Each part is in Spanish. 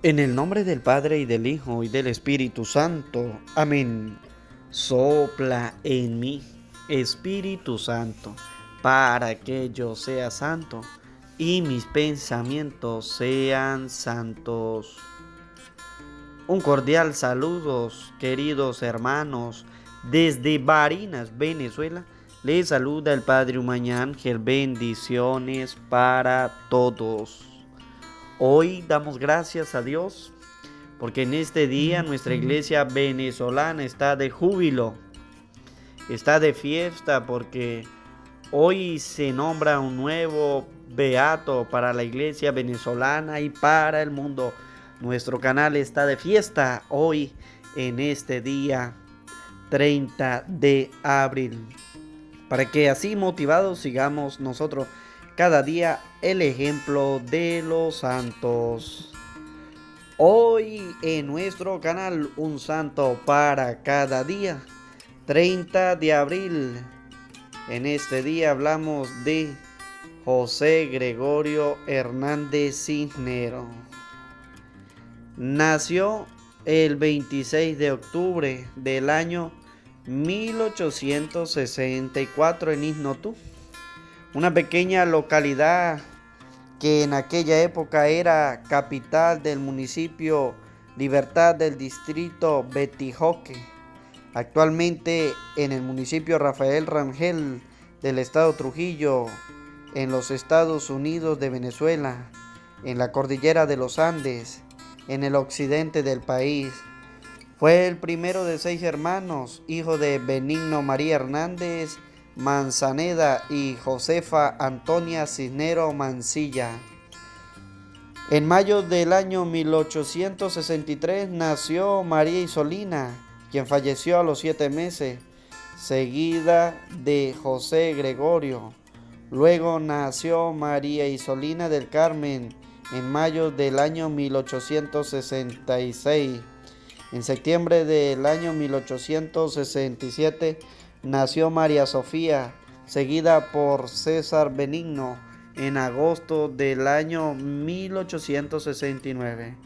En el nombre del Padre y del Hijo y del Espíritu Santo. Amén. Sopla en mí, Espíritu Santo, para que yo sea santo y mis pensamientos sean santos. Un cordial saludos, queridos hermanos, desde Barinas, Venezuela. Les saluda el Padre Umaña Ángel. Bendiciones para todos. Hoy damos gracias a Dios porque en este día nuestra iglesia venezolana está de júbilo, está de fiesta, porque hoy se nombra un nuevo beato para la iglesia venezolana y para el mundo. Nuestro canal está de fiesta hoy en este día 30 de abril, para que así motivados sigamos nosotros cada día el ejemplo de los santos. Hoy en nuestro canal un santo para cada día, 30 de abril. En este día hablamos de José Gregorio Hernández Cisneros. Nació el 26 de octubre del año 1864 en Isnotú, una pequeña localidad que en aquella época era capital del municipio Libertad del distrito Betijoque, actualmente en el municipio Rafael Rangel del estado Trujillo, en los Estados Unidos de Venezuela, en la cordillera de los Andes, en el occidente del país. Fue el primero de 6 hermanos, hijo de Benigno María Hernández Manzaneda y Josefa Antonia Cisneros Mancilla. En mayo del año 1863 nació María Isolina, quien falleció a los 7 meses, seguida de José Gregorio. Luego nació María Isolina del Carmen en mayo del año 1866. En septiembre del año 1867 nació María Sofía, seguida por César Benigno, en agosto del año 1869.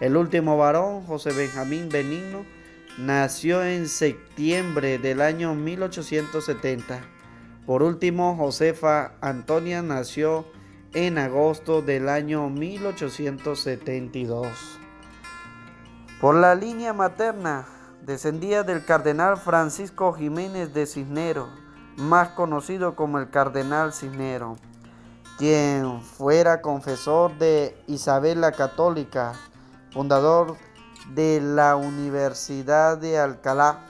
El último varón, José Benjamín Benigno, nació en septiembre del año 1870. Por último, Josefa Antonia nació en agosto del año 1872. Por la línea materna, descendía del cardenal Francisco Jiménez de Cisneros, más conocido como el cardenal Cisneros, quien fuera confesor de Isabel la Católica, fundador de la Universidad de Alcalá,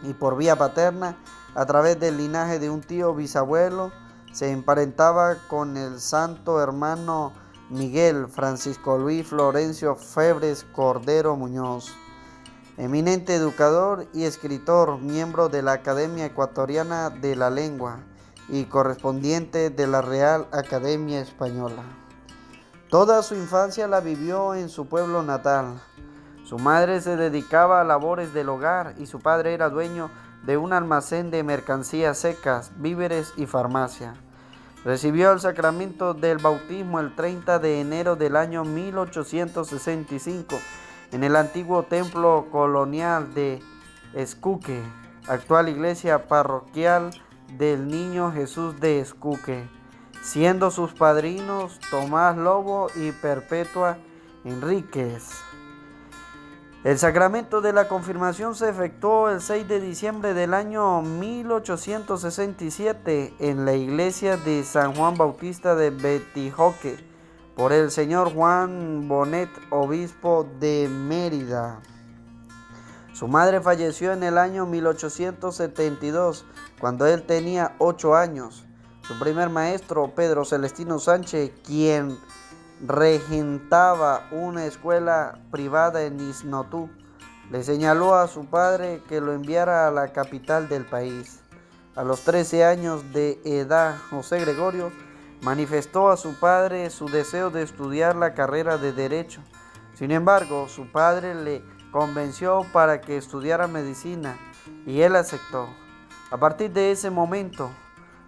y por vía paterna, a través del linaje de un tío bisabuelo, se emparentaba con el santo hermano Miguel Francisco Luis Florencio Febres Cordero Muñoz, eminente educador y escritor, miembro de la Academia Ecuatoriana de la Lengua y correspondiente de la Real Academia Española. Toda su infancia la vivió en su pueblo natal. Su madre se dedicaba a labores del hogar y su padre era dueño de un almacén de mercancías secas, víveres y farmacia. Recibió el sacramento del bautismo el 30 de enero del año 1865 en el antiguo templo colonial de Escuque, actual iglesia parroquial del Niño Jesús de Escuque, siendo sus padrinos Tomás Lobo y Perpetua Enríquez. El sacramento de la confirmación se efectuó el 6 de diciembre del año 1867 en la iglesia de San Juan Bautista de Betijoque por el señor Juan Bonet, obispo de Mérida. Su madre falleció en el año 1872, cuando él tenía 8 años. Su primer maestro, Pedro Celestino Sánchez, quien regentaba una escuela privada en Isnotú, le señaló a su padre que lo enviara a la capital del país. A los 13 años de edad, José Gregorio manifestó a su padre su deseo de estudiar la carrera de Derecho. Sin embargo, su padre le convenció para que estudiara medicina y él aceptó. A partir de ese momento,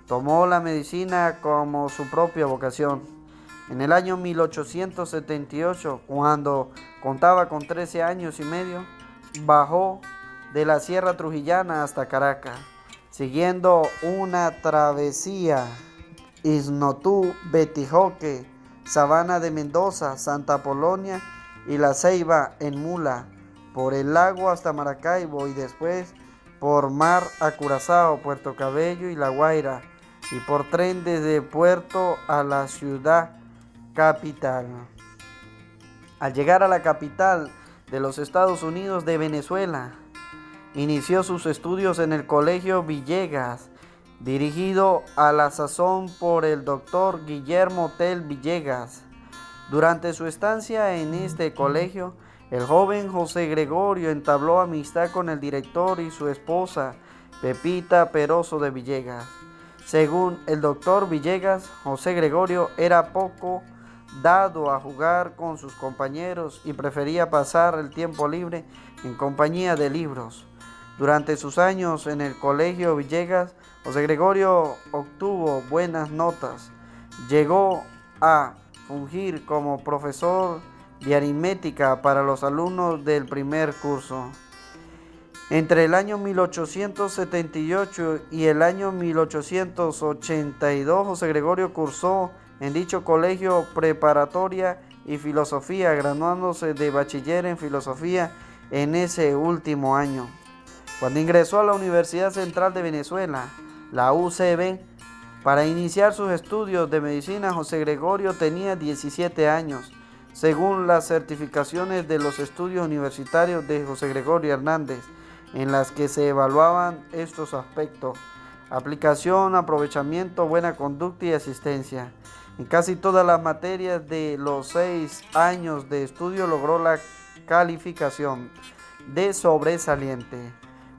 tomó la medicina como su propia vocación. En el año 1878, cuando Contaba con 13 años y medio. Bajó de la Sierra Trujillana hasta Caracas, siguiendo una travesía Isnotú, Betijoque, Sabana de Mendoza, Santa Polonia y La Ceiba en mula, por el lago hasta Maracaibo y después por mar a Curazao, Puerto Cabello y La Guaira, y por tren desde Puerto a la ciudad capital. Al llegar a la capital de los Estados Unidos de Venezuela, inició sus estudios en el Colegio Villegas, dirigido a la sazón por el doctor Guillermo Tell Villegas. Durante su estancia en este colegio, el joven José Gregorio entabló amistad con el director y su esposa, Pepita Peroso de Villegas. Según el doctor Villegas, José Gregorio era poco dado a jugar con sus compañeros y prefería pasar el tiempo libre en compañía de libros. Durante sus años en el Colegio Villegas, José Gregorio obtuvo buenas notas. Llegó a fungir como profesor de aritmética para los alumnos del primer curso. Entre el año 1878 y el año 1882, José Gregorio cursó en dicho colegio preparatoria y filosofía, graduándose de bachiller en filosofía en ese último año. Cuando ingresó a la Universidad Central de Venezuela, la UCB, para iniciar sus estudios de medicina, José Gregorio tenía 17 años, según las certificaciones de los estudios universitarios de José Gregorio Hernández, en las que se evaluaban estos aspectos: aplicación, aprovechamiento, buena conducta y asistencia. En casi todas las materias de los 6 años de estudio logró la calificación de sobresaliente.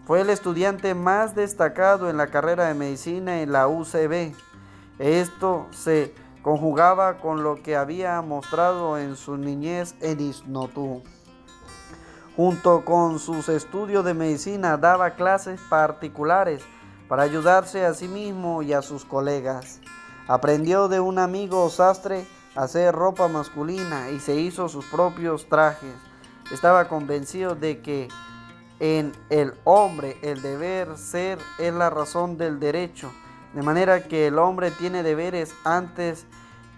Fue el estudiante más destacado en la carrera de medicina en la UCB. Esto se conjugaba con lo que había mostrado en su niñez en Isnotú. Junto con sus estudios de medicina, daba clases particulares para ayudarse a sí mismo y a sus colegas. Aprendió de un amigo sastre a hacer ropa masculina y se hizo sus propios trajes. Estaba convencido de que en el hombre el deber ser es la razón del derecho, de manera que el hombre tiene deberes antes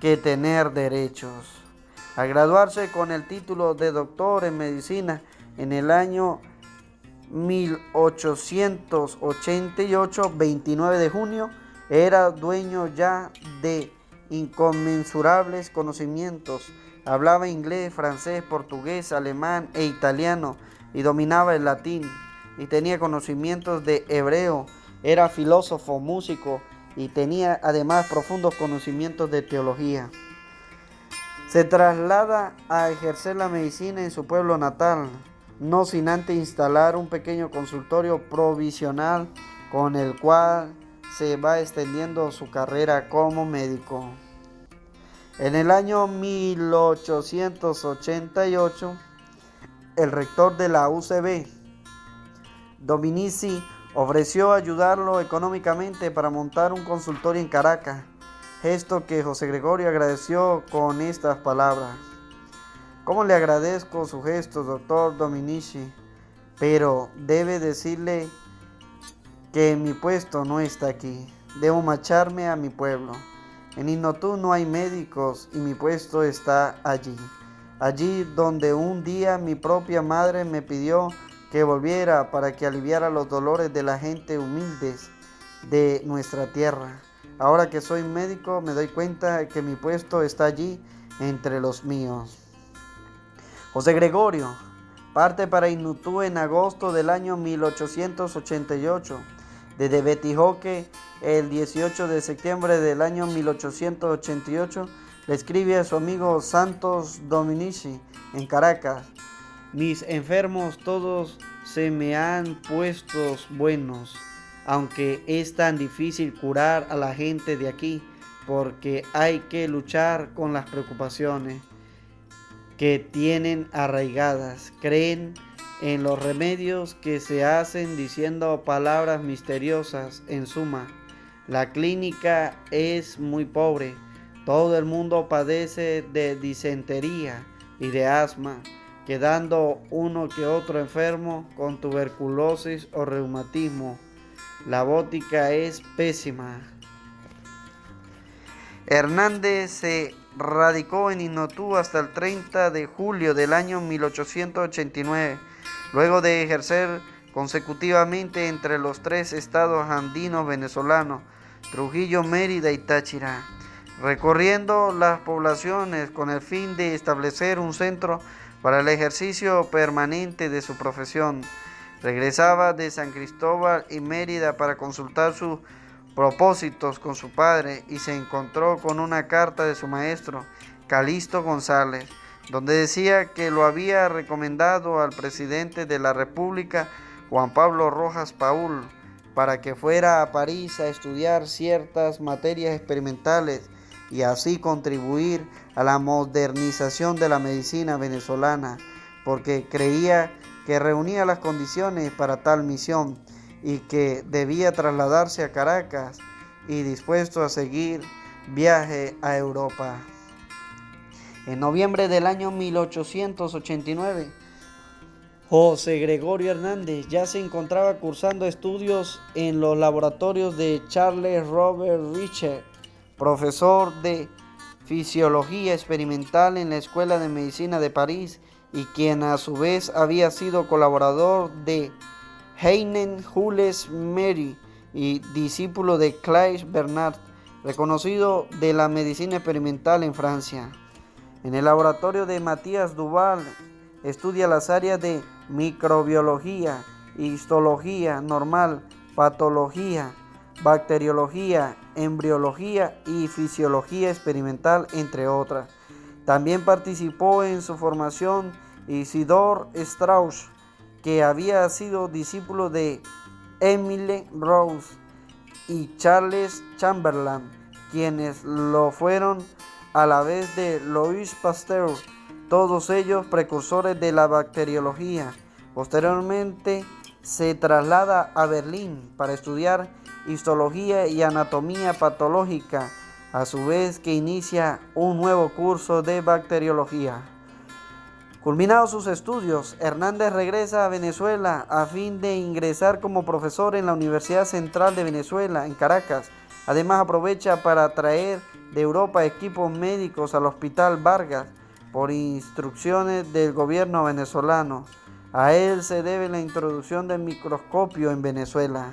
que tener derechos. Al graduarse con el título de doctor en medicina en el año 1888, 29 de junio, era dueño ya de inconmensurables conocimientos. Hablaba inglés, francés, portugués, alemán e italiano y dominaba el latín y tenía conocimientos de hebreo. Era filósofo, músico y tenía además profundos conocimientos de teología. Se traslada a ejercer la medicina en su pueblo natal, no sin antes instalar un pequeño consultorio provisional con el cual se va extendiendo su carrera como médico. En el año 1888, el rector de la UCB, Dominici, ofreció ayudarlo económicamente para montar un consultorio en Caracas, gesto que José Gregorio agradeció con estas palabras: «¿Cómo le agradezco su gesto, doctor Dominici? Pero debe decirle que mi puesto no está aquí. Debo marcharme a mi pueblo. En Isnotú no hay médicos y mi puesto está allí. Allí donde un día mi propia madre me pidió que volviera para que aliviara los dolores de la gente humildes de nuestra tierra. Ahora que soy médico me doy cuenta que mi puesto está allí entre los míos». José Gregorio parte para Isnotú en agosto del año 1888. Desde Betijoque, el 18 de septiembre del año 1888, le escribe a su amigo Santos Dominici en Caracas: «Mis enfermos todos se me han puesto buenos, aunque es tan difícil curar a la gente de aquí, porque hay que luchar con las preocupaciones que tienen arraigadas. Creen en los remedios que se hacen diciendo palabras misteriosas. En suma, la clínica es muy pobre. Todo el mundo padece de disentería y de asma, quedando uno que otro enfermo con tuberculosis o reumatismo. La botica es pésima. Hernández se radicó en Inotú hasta el 30 de julio del año 1889, luego de ejercer consecutivamente entre los tres estados andinos venezolanos, Trujillo, Mérida y Táchira, recorriendo las poblaciones con el fin de establecer un centro para el ejercicio permanente de su profesión. Regresaba de San Cristóbal y Mérida para consultar sus propósitos con su padre y se encontró con una carta de su maestro, Calixto González, donde decía que lo había recomendado al presidente de la República, Juan Pablo Rojas Paul, para que fuera a París a estudiar ciertas materias experimentales y así contribuir a la modernización de la medicina venezolana, porque creía que reunía las condiciones para tal misión y que debía trasladarse a Caracas y dispuesto a seguir viaje a Europa. En noviembre del año 1889, José Gregorio Hernández ya se encontraba cursando estudios en los laboratorios de Charles Robert Richter, profesor de fisiología experimental en la Escuela de Medicina de París y quien a su vez había sido colaborador de Heinen Jules Méry y discípulo de Claes Bernard, reconocido de la medicina experimental en Francia. En el laboratorio de Matías Duval estudia las áreas de microbiología, histología normal, patología, bacteriología, embriología y fisiología experimental, entre otras. También participó en su formación Isidore Strauss, que había sido discípulo de Émile Rose y Charles Chamberlain, quienes lo fueron a la vez de Louis Pasteur, todos ellos precursores de la bacteriología. Posteriormente se traslada a Berlín para estudiar histología y anatomía patológica, a su vez que inicia un nuevo curso de bacteriología. Culminados sus estudios, Hernández regresa a Venezuela a fin de ingresar como profesor en la Universidad Central de Venezuela, en Caracas. Además, aprovecha para traer de Europa equipos médicos al Hospital Vargas por instrucciones del gobierno venezolano. A él se debe la introducción del microscopio en Venezuela.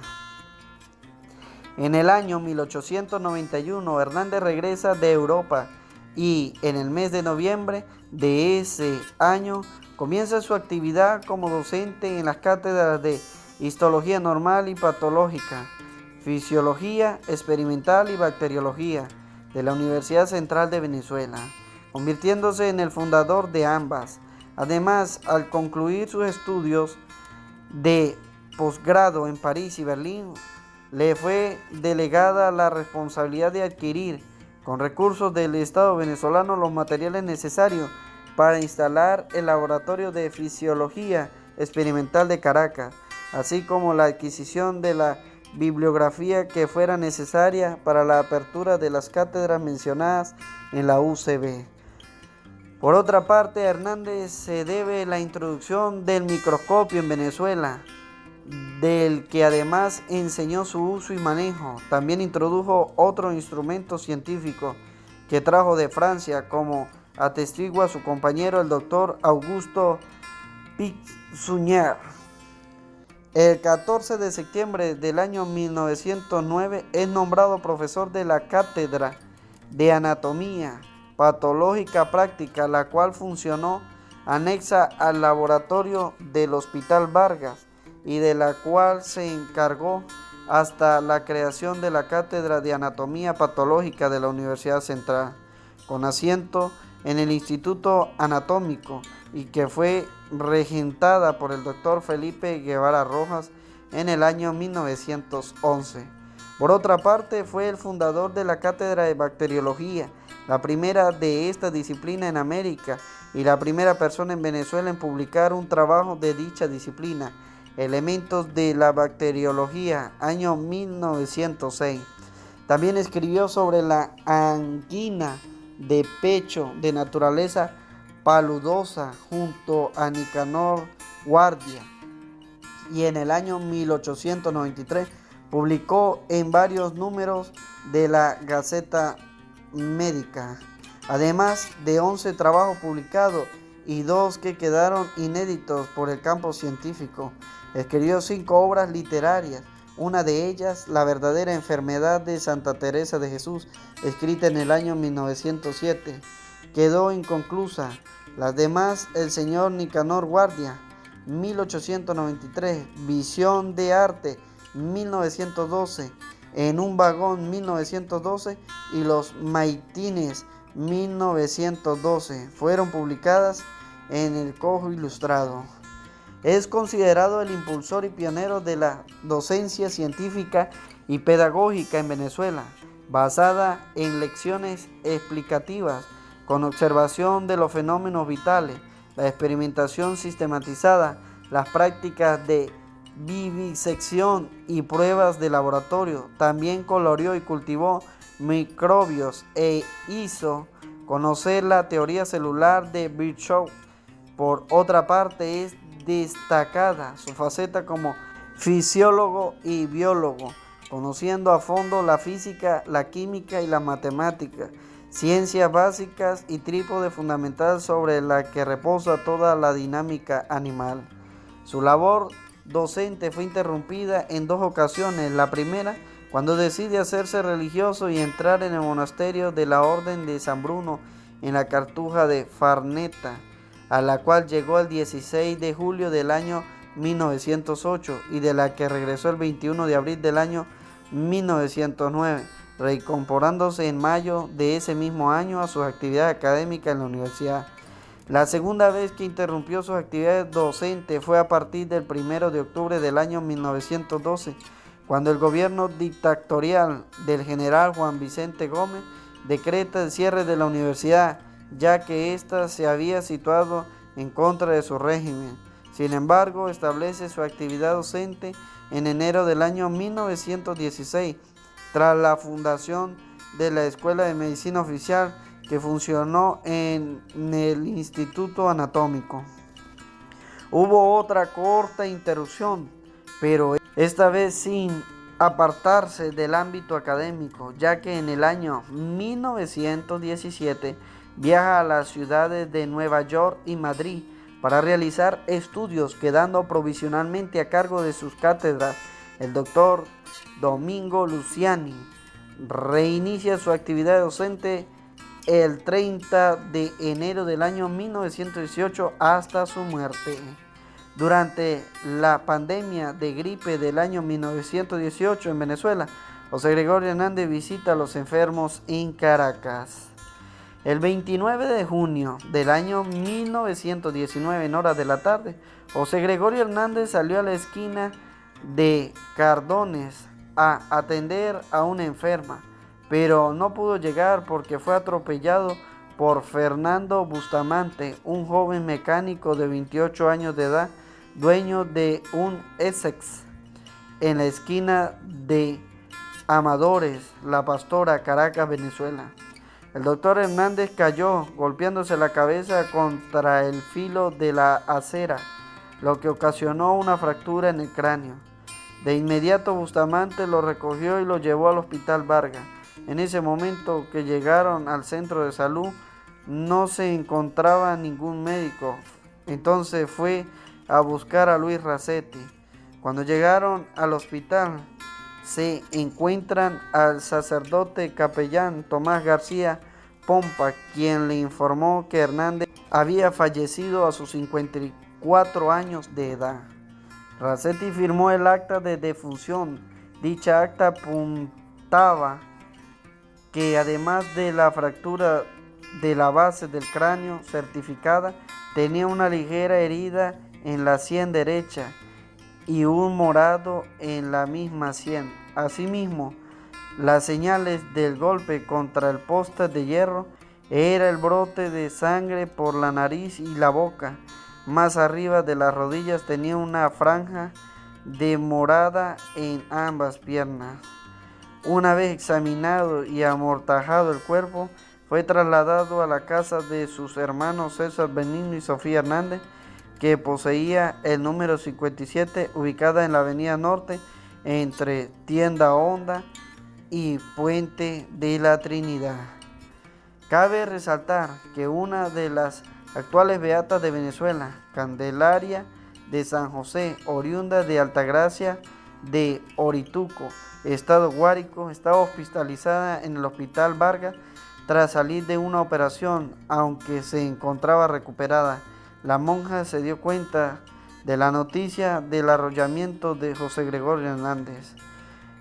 En el año 1891, Hernández regresa de Europa y en el mes de noviembre de ese año comienza su actividad como docente en las cátedras de histología normal y patológica, fisiología experimental y bacteriología de la Universidad Central de Venezuela, convirtiéndose en el fundador de ambas. Además, al concluir sus estudios de posgrado en París y Berlín, le fue delegada la responsabilidad de adquirir con recursos del Estado venezolano los materiales necesarios para instalar el Laboratorio de Fisiología Experimental de Caracas, así como la adquisición de la bibliografía que fuera necesaria para la apertura de las cátedras mencionadas en la UCB. Por otra parte, a Hernández se debe la introducción del microscopio en Venezuela, del que además enseñó su uso y manejo. También introdujo otro instrumento científico que trajo de Francia, como atestigua su compañero el doctor Augusto Pixunier. El 14 de septiembre del año 1909 es nombrado profesor de la Cátedra de Anatomía Patológica Práctica, la cual funcionó anexa al laboratorio del Hospital Vargas y de la cual se encargó hasta la creación de la Cátedra de Anatomía Patológica de la Universidad Central, con asiento en el Instituto Anatómico, y que fue regentada por el doctor Felipe Guevara Rojas en el año 1911. Por otra parte, fue el fundador de la Cátedra de Bacteriología, la primera de esta disciplina en América y la primera persona en Venezuela en publicar un trabajo de dicha disciplina, Elementos de la Bacteriología, año 1906. También escribió sobre la angina de pecho de naturaleza Paludosa junto a Nicanor Guardia, y en el año 1893 publicó en varios números de la Gaceta Médica, además de 11 trabajos publicados y 2 que quedaron inéditos por el campo científico. Escribió 5 obras literarias, una de ellas, La verdadera enfermedad de Santa Teresa de Jesús, escrita en el año 1907, quedó inconclusa. Las demás, El señor Nicanor Guardia, 1893, Visión de arte, 1912, En un vagón, 1912, y Los maitines, 1912, fueron publicadas en El Cojo Ilustrado. Es considerado el impulsor y pionero de la docencia científica y pedagógica en Venezuela, basada en lecciones explicativas, con observación de los fenómenos vitales, la experimentación sistematizada, las prácticas de vivisección y pruebas de laboratorio. También coloreó y cultivó microbios e hizo conocer la teoría celular de Virchow. Por otra parte, es destacada su faceta como fisiólogo y biólogo, conociendo a fondo la física, la química y la matemática, ciencias básicas y trípode fundamental sobre la que reposa toda la dinámica animal. Su labor docente fue interrumpida en 2 ocasiones. La primera, cuando decide hacerse religioso y entrar en el monasterio de la Orden de San Bruno en la Cartuja de Farneta, a la cual llegó el 16 de julio del año 1908 y de la que regresó el 21 de abril del año 1909, reincorporándose en mayo de ese mismo año a sus actividades académicas en la universidad. La segunda vez que interrumpió sus actividades docentes fue a partir del 1 de octubre del año 1912, cuando el gobierno dictatorial del general Juan Vicente Gómez decreta el cierre de la universidad, ya que ésta se había situado en contra de su régimen. Sin embargo, establece su actividad docente en enero del año 1916, tras la fundación de la Escuela de Medicina Oficial, que funcionó en el Instituto Anatómico. Hubo otra corta interrupción, pero esta vez sin apartarse del ámbito académico, ya que en el año 1917 viaja a las ciudades de Nueva York y Madrid para realizar estudios, quedando provisionalmente a cargo de sus cátedras el doctor Domingo Luciani. Reinicia su actividad docente el 30 de enero del año 1918 hasta su muerte. Durante la pandemia de gripe del año 1918 en Venezuela, José Gregorio Hernández visita a los enfermos en Caracas. El 29 de junio del año 1919, en horas de la tarde, José Gregorio Hernández salió a la esquina de Cardones a atender a una enferma, pero no pudo llegar porque fue atropellado por Fernando Bustamante, un joven mecánico de 28 años de edad, dueño de un Essex, en la esquina de Amadores, La Pastora, Caracas, Venezuela. El doctor Hernández cayó golpeándose la cabeza contra el filo de la acera, lo que ocasionó una fractura en el cráneo. De inmediato Bustamante lo recogió y lo llevó al Hospital Vargas. En ese momento que llegaron al centro de salud, no se encontraba ningún médico. Entonces fue a buscar a Luis Racetti. Cuando llegaron al hospital, se encuentran al sacerdote capellán Tomás García Pompa, quien le informó que Hernández había fallecido a sus 54 años de edad. Racetti firmó el acta de defunción. Dicha acta apuntaba que además de la fractura de la base del cráneo certificada, tenía una ligera herida en la sien derecha y un morado en la misma sien. Asimismo, las señales del golpe contra el poste de hierro era el brote de sangre por la nariz y la boca. Más arriba de las rodillas tenía una franja de morada en ambas piernas. Una vez examinado y amortajado el cuerpo, fue trasladado a la casa de sus hermanos César Benigno y Sofía Hernández, que poseía el número 57, ubicada en la Avenida Norte, entre Tienda Honda y Puente de la Trinidad. Cabe resaltar que una de las actuales beatas de Venezuela, Candelaria de San José, oriunda de Altagracia de Orituco, Estado Guárico, estaba hospitalizada en el Hospital Vargas tras salir de una operación, aunque se encontraba recuperada. La monja se dio cuenta de la noticia del arrollamiento de José Gregorio Hernández.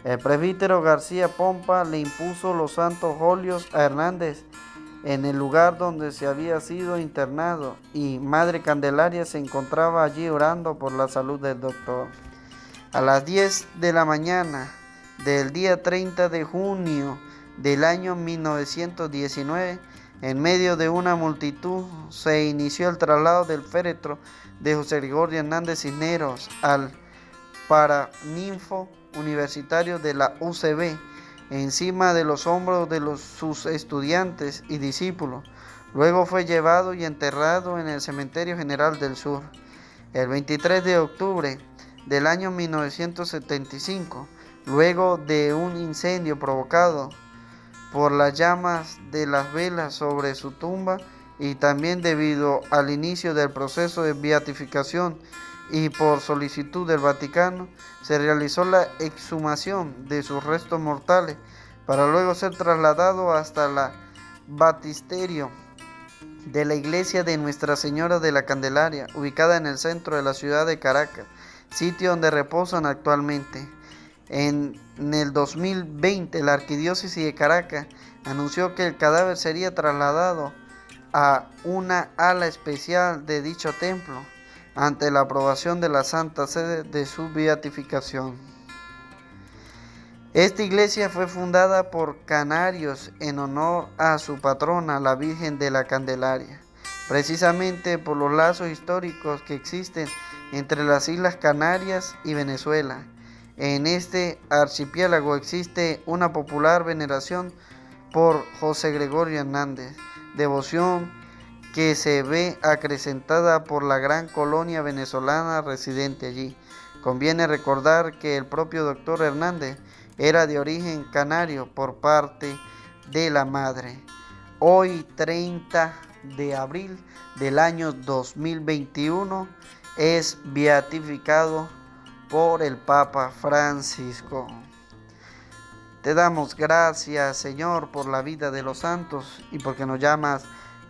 El presbítero García Pompa le impuso los santos óleos a Hernández en el lugar donde se había sido internado, y Madre Candelaria se encontraba allí orando por la salud del doctor. A las 10 de la mañana del día 30 de junio del año 1919, en medio de una multitud, se inició el traslado del féretro de José Gregorio Hernández Cisneros al Paraninfo Universitario de la UCB, encima de los hombros de sus estudiantes y discípulos. Luego fue llevado y enterrado en el Cementerio General del Sur. El 23 de octubre del año 1975, luego de un incendio provocado por las llamas de las velas sobre su tumba, y también debido al inicio del proceso de beatificación y por solicitud del Vaticano, se realizó la exhumación de sus restos mortales para luego ser trasladado hasta el baptisterio de la iglesia de Nuestra Señora de la Candelaria, ubicada en el centro de la ciudad de Caracas, sitio donde reposan actualmente. En el 2020, la Arquidiócesis de Caracas anunció que el cadáver sería trasladado a una ala especial de dicho templo, ante la aprobación de la Santa Sede de su beatificación. Esta iglesia fue fundada por canarios en honor a su patrona, la Virgen de la Candelaria, precisamente por los lazos históricos que existen entre las Islas Canarias y Venezuela. En este archipiélago existe una popular veneración por José Gregorio Hernández, devoción que se ve acrecentada por la gran colonia venezolana residente allí. Conviene recordar que el propio doctor Hernández era de origen canario por parte de la madre. Hoy, 30 de abril del año 2021, es beatificado por el Papa Francisco. Te damos gracias, Señor, por la vida de los santos y porque nos llamas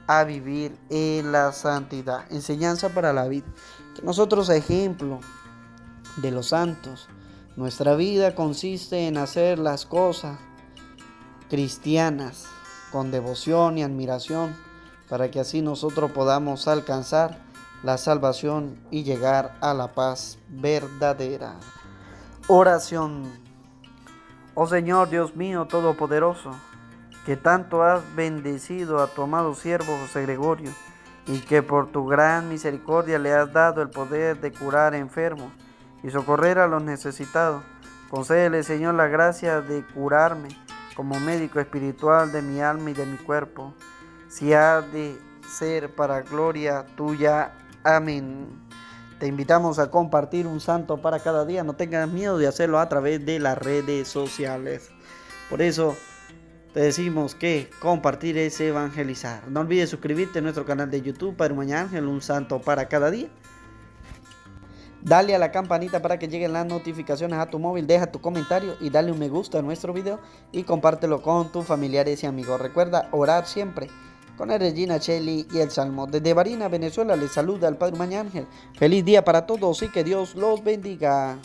a vivir en la santidad. Enseñanza para la vida. Que nosotros, ejemplo de los santos, nuestra vida consiste en hacer las cosas cristianas con devoción y admiración, para que así nosotros podamos alcanzar la salvación y llegar a la paz verdadera. Oración. Oh Señor Dios mío todopoderoso, que tanto has bendecido a tu amado siervo José Gregorio, y que por tu gran misericordia le has dado el poder de curar enfermos y socorrer a los necesitados. Concédele, Señor, la gracia de curarme como médico espiritual de mi alma y de mi cuerpo, si ha de ser para gloria tuya. Amén. Te invitamos a compartir un santo para cada día. No tengas miedo de hacerlo a través de las redes sociales. Por eso te decimos que compartir es evangelizar. No olvides suscribirte a nuestro canal de YouTube, Padre Mañana Ángel, un santo para cada día. Dale a la campanita para que lleguen las notificaciones a tu móvil. Deja tu comentario y dale un me gusta a nuestro video y compártelo con tus familiares y amigos. Recuerda orar siempre con el Regina Cheli y el Salmo. Desde Barinas, Venezuela, les saluda el Padre Mañana Ángel. Feliz día para todos y que Dios los bendiga.